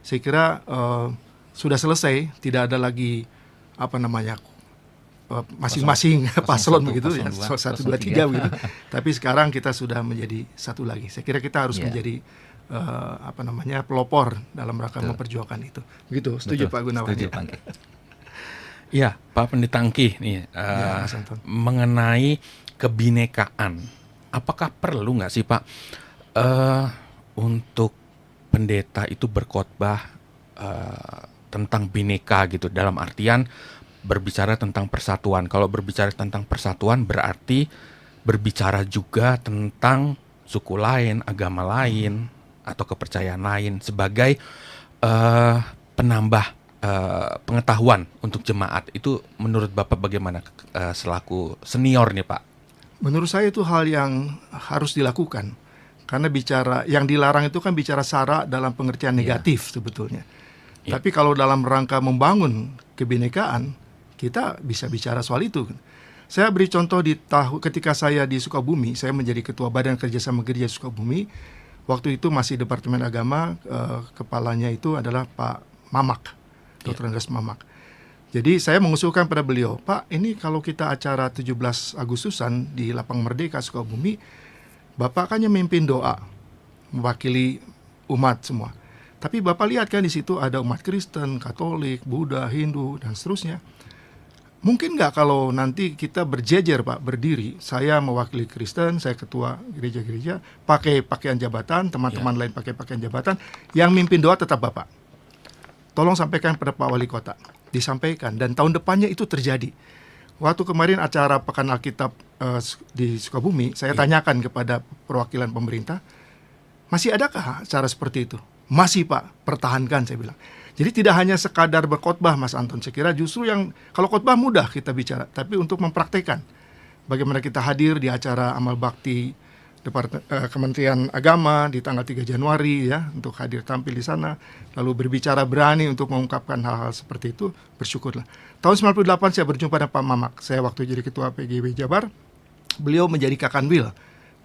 saya kira sudah selesai, tidak ada lagi masing-masing paslon begitu ya, 1, 2, 3 begitu. Tapi sekarang kita sudah menjadi satu lagi. Saya kira kita harus menjadi pelopor dalam rangka memperjuangkan itu. Begitu, setuju Pak Gunawan? Setuju Pak Engki. Iya, Pak Pendeta Engki nih Mas Anton. mengenai kebinekaan. Apakah perlu nggak sih Pak untuk pendeta itu berkhotbah tentang bineka gitu, dalam artian berbicara tentang persatuan. Kalau berbicara tentang persatuan berarti berbicara juga tentang suku lain, agama lain, atau kepercayaan lain sebagai penambah pengetahuan untuk jemaat. Itu menurut Bapak bagaimana selaku senior nih Pak? Menurut saya itu hal yang harus dilakukan. Karena bicara yang dilarang itu kan bicara sara dalam pengertian negatif sebetulnya. Tapi kalau dalam rangka membangun kebinekaan, kita bisa bicara soal itu. Saya beri contoh ketika saya di Sukabumi, saya menjadi ketua Badan Kerjasama Gereja Sukabumi. Waktu itu masih Departemen Agama, kepalanya itu adalah Pak Mamak, Dr. Andreas Mamak. Jadi saya mengusulkan pada beliau, Pak, ini kalau kita acara 17 Agustusan di Lapang Merdeka Sukabumi, Bapak kan yang memimpin doa, mewakili umat semua. Tapi Bapak lihat kan di situ ada umat Kristen, Katolik, Buddha, Hindu, dan seterusnya. Mungkin nggak kalau nanti kita berjejer, Pak, berdiri, saya mewakili Kristen, saya ketua gereja-gereja, pakai pakaian jabatan, teman-teman lain pakai pakaian jabatan, yang mimpin doa tetap Bapak. Tolong sampaikan pada Pak Wali Kota. Disampaikan, dan tahun depannya itu terjadi. Waktu kemarin acara Pekan Alkitab di Sukabumi, saya tanyakan kepada perwakilan pemerintah, masih adakah acara seperti itu? Masih, Pak, pertahankan, saya bilang. Jadi tidak hanya sekadar berkhotbah, Mas Anton. Saya kira justru yang, kalau khotbah mudah kita bicara, tapi untuk mempraktekkan bagaimana kita hadir di acara amal bakti Kementerian Agama di tanggal 3 Januari ya, untuk hadir tampil di sana, lalu berbicara berani untuk mengungkapkan hal-hal seperti itu, bersyukurlah. Tahun 98 saya berjumpa dengan Pak Mamak. Saya waktu jadi ketua PGW Jabar, beliau menjadi Kakanwil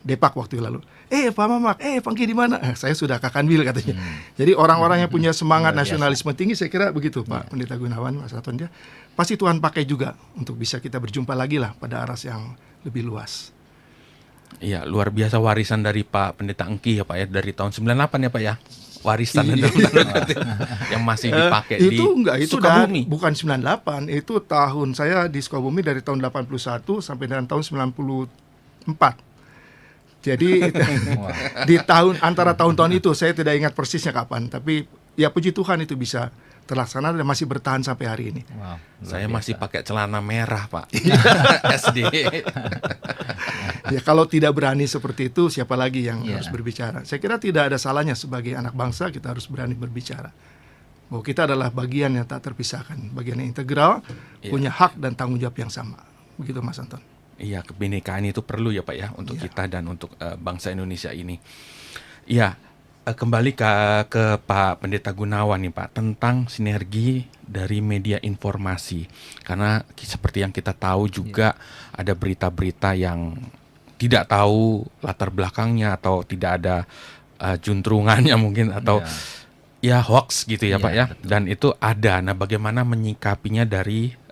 Depak waktu lalu. Pak Mamak, Pangki di mana? Saya sudah Kakanwil katanya. Jadi orang-orang yang punya semangat nasionalisme tinggi, saya kira begitu Pak Pendeta Gunawan, Mas Anton, dia pasti Tuhan pakai juga untuk bisa kita berjumpa lagi lah pada aras yang lebih luas. Iya, luar biasa warisan dari Pak Pendeta Engki ya Pak ya, dari tahun 98 ya Pak ya. Warisan yang masih dipakai di Sukabumi. Bukan 98, itu tahun saya di Sukabumi dari tahun 81 sampai dengan tahun 94. Jadi di antara tahun-tahun itu saya tidak ingat persisnya kapan, tapi ya puji Tuhan itu bisa terlaksana dan masih bertahan sampai hari ini. Wow, saya masih pakai celana merah Pak. SD. Ya kalau tidak berani seperti itu, siapa lagi yang harus berbicara? Saya kira tidak ada salahnya sebagai anak bangsa kita harus berani berbicara. Bahwa kita adalah bagian yang tak terpisahkan, bagian yang integral, punya hak dan tanggung jawab yang sama. Begitu Mas Anton. Iya, kebinekaan itu perlu ya Pak ya untuk kita dan untuk bangsa Indonesia ini. Iya, kembali ke Pak Pendeta Gunawan nih Pak, tentang sinergi dari media informasi. Karena seperti yang kita tahu juga ada berita-berita yang tidak tahu latar belakangnya atau tidak ada juntrungannya mungkin atau ya hoax gitu ya Pak ya. Betul. Dan itu ada. Nah, bagaimana menyikapinya dari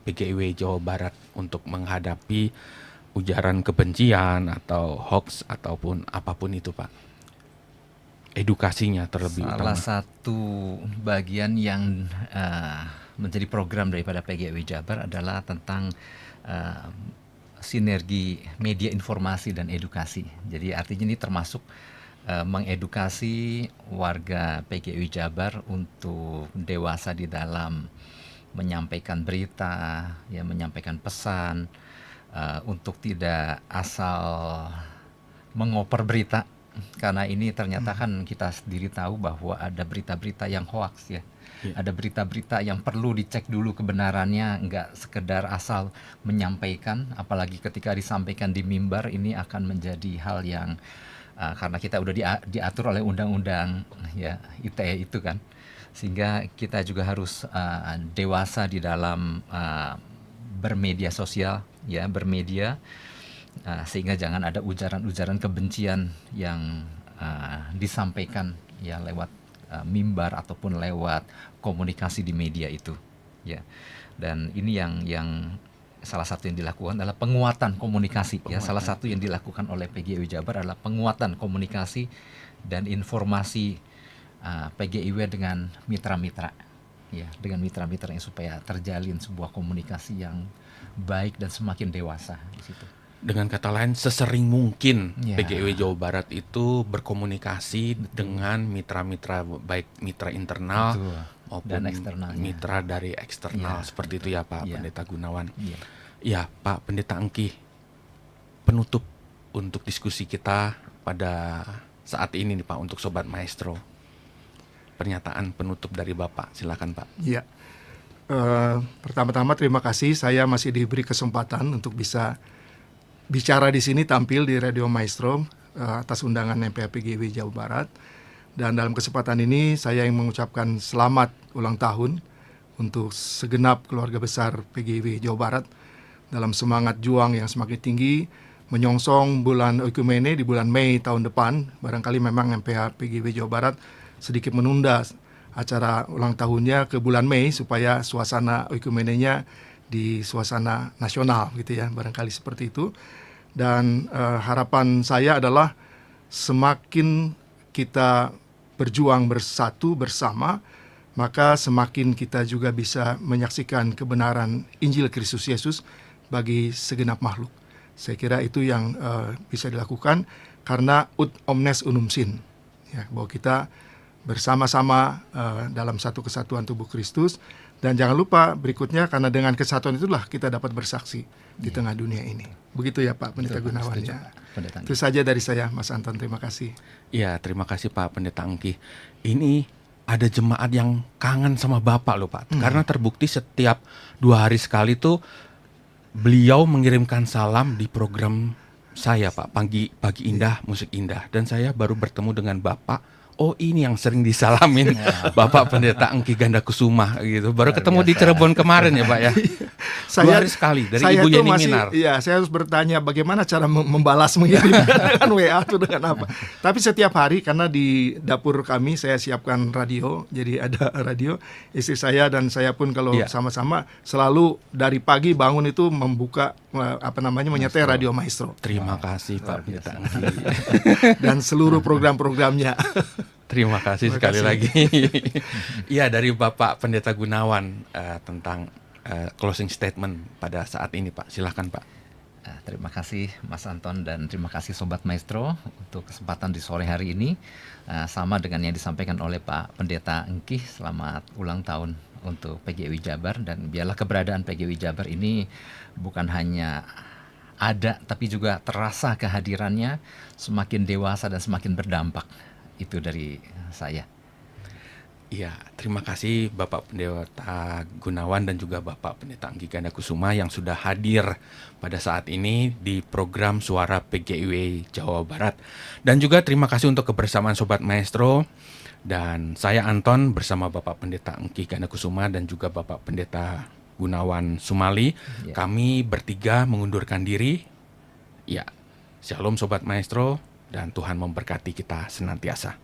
PGIW Jawa Barat untuk menghadapi ujaran kebencian atau hoax ataupun apapun itu Pak? Edukasinya terlebih utama. Salah satu bagian yang menjadi program daripada PGIW Jabar adalah tentang sinergi media informasi dan edukasi. Jadi artinya ini termasuk mengedukasi warga PGIW Jabar untuk dewasa di dalam menyampaikan berita, ya menyampaikan pesan, untuk tidak asal mengoper berita. Karena ini ternyata kan kita sendiri tahu bahwa ada berita-berita yang hoax ya. Ada berita-berita yang perlu dicek dulu kebenarannya, enggak sekedar asal menyampaikan, apalagi ketika disampaikan di mimbar ini akan menjadi hal yang karena kita udah diatur oleh undang-undang ya ITE itu kan. Sehingga kita juga harus dewasa di dalam bermedia sosial ya, bermedia. Sehingga jangan ada ujaran-ujaran kebencian yang disampaikan ya lewat mimbar ataupun lewat komunikasi di media itu ya. Dan ini yang salah satu yang dilakukan adalah penguatan komunikasi ya. Salah satu yang dilakukan oleh PGIW Jabar adalah penguatan komunikasi dan informasi PGIW dengan mitra-mitra ya, dengan mitra-mitra yang supaya terjalin sebuah komunikasi yang baik dan semakin dewasa di situ. Dengan kata lain, sesering mungkin PGIW Jawa Barat itu berkomunikasi dengan mitra-mitra, baik mitra internal maupun mitra dari eksternal, seperti itu ya Pak Pendeta Gunawan. Ya Pak Pendeta Engki, penutup untuk diskusi kita pada saat ini nih Pak, untuk Sobat Maestro. Pernyataan penutup dari Bapak, silakan Pak. Iya. Pertama-tama terima kasih saya masih diberi kesempatan untuk bisa bicara di sini, tampil di Radio Maestro atas undangan MPA PGIW Jawa Barat. Dan dalam kesempatan ini saya ingin mengucapkan selamat ulang tahun untuk segenap keluarga besar PGIW Jawa Barat dalam semangat juang yang semakin tinggi menyongsong bulan Oikumene di bulan Mei tahun depan. Barangkali memang MPA PGIW Jawa Barat sedikit menunda acara ulang tahunnya ke bulan Mei supaya suasana ekumenenya di suasana nasional gitu ya, barangkali seperti itu. Dan harapan saya adalah semakin kita berjuang bersatu bersama, maka semakin kita juga bisa menyaksikan kebenaran Injil Kristus Yesus bagi segenap makhluk. Saya kira itu yang bisa dilakukan karena ut omnes unum sin, ya, bahwa kita bersama-sama dalam satu kesatuan tubuh Kristus. Dan jangan lupa berikutnya, karena dengan kesatuan itulah kita dapat bersaksi di tengah dunia ini. Begitu ya Pak Pendeta Gunawan ya. Itu saja dari saya, Mas Anton. Terima kasih. Iya, terima kasih Pak Pendeta Engki. Ini ada jemaat yang kangen sama Bapak loh Pak. Karena terbukti setiap 2 hari sekali tuh beliau mengirimkan salam di program saya Pak, Pagi Indah, Musik Indah. Dan saya baru bertemu dengan Bapak. Oh, ini yang sering disalamin Bapak Pendeta Engki Gandakusuma gitu. Baru ketemu di Cirebon kemarin ya Pak ya. 2 hari sekali dari Ibu Yeni Minar. Iya, saya harus bertanya bagaimana cara membalas mengirimnya dengan WA atau dengan apa. Tapi setiap hari, karena di dapur kami saya siapkan radio, jadi ada radio. Istri saya dan saya pun kalau sama-sama selalu dari pagi bangun itu membuka menyetel Radio Maestro. Terima kasih Pak Pendeta Engki. Dan seluruh program-programnya. Terima kasih sekali lagi. Iya, dari Bapak Pendeta Gunawan tentang closing statement pada saat ini Pak. Silakan Pak. Terima kasih Mas Anton dan terima kasih Sobat Maestro untuk kesempatan di sore hari ini. Sama dengan yang disampaikan oleh Pak Pendeta Engki, selamat ulang tahun untuk PGWI Jabar. Dan biarlah keberadaan PGWI Jabar ini bukan hanya ada, tapi juga terasa kehadirannya semakin dewasa dan semakin berdampak. Itu dari saya. Iya, terima kasih Bapak Pendeta Gunawan dan juga Bapak Pendeta Engki Gandakusuma yang sudah hadir pada saat ini di program Suara PGIW Jawa Barat. Dan juga terima kasih untuk kebersamaan Sobat Maestro. Dan saya Anton bersama Bapak Pendeta Engki Gandakusuma dan juga Bapak Pendeta Gunawan Sumali. Kami bertiga mengundurkan diri. Ya, Shalom Sobat Maestro dan Tuhan memberkati kita senantiasa.